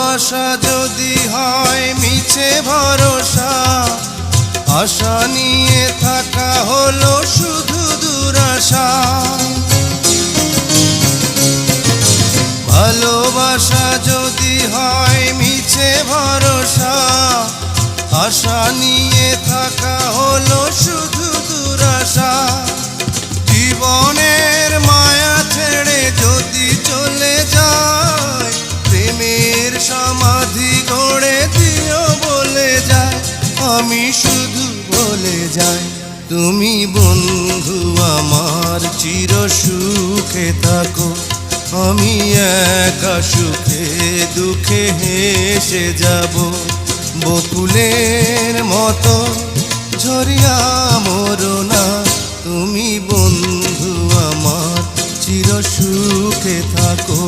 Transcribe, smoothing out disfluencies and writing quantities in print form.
ভালোবাসা যদি হয় মিছে ভরসা, আশা নিয়ে থাকা হলো শুধু দুরাশা। ভালোবাসা যদি হয় মিছে ভরসা, আশা নিয়ে থাকা হলো শুধু দুরাশা। জীবনের মায়া ছেড়ে যদি চলে যায়, প্রেমের সমাধি গড়ে দিও বলে যায়। আমি শুধু বলে যাই, তুমি বন্ধু আমার চির সুখে থাকো। আমি একা সুখে দুঃখে হেসে যাব, বকুলের মতো ঝরিয়া মরো না। তুমি বন্ধু আমার চির সুখে থাকো।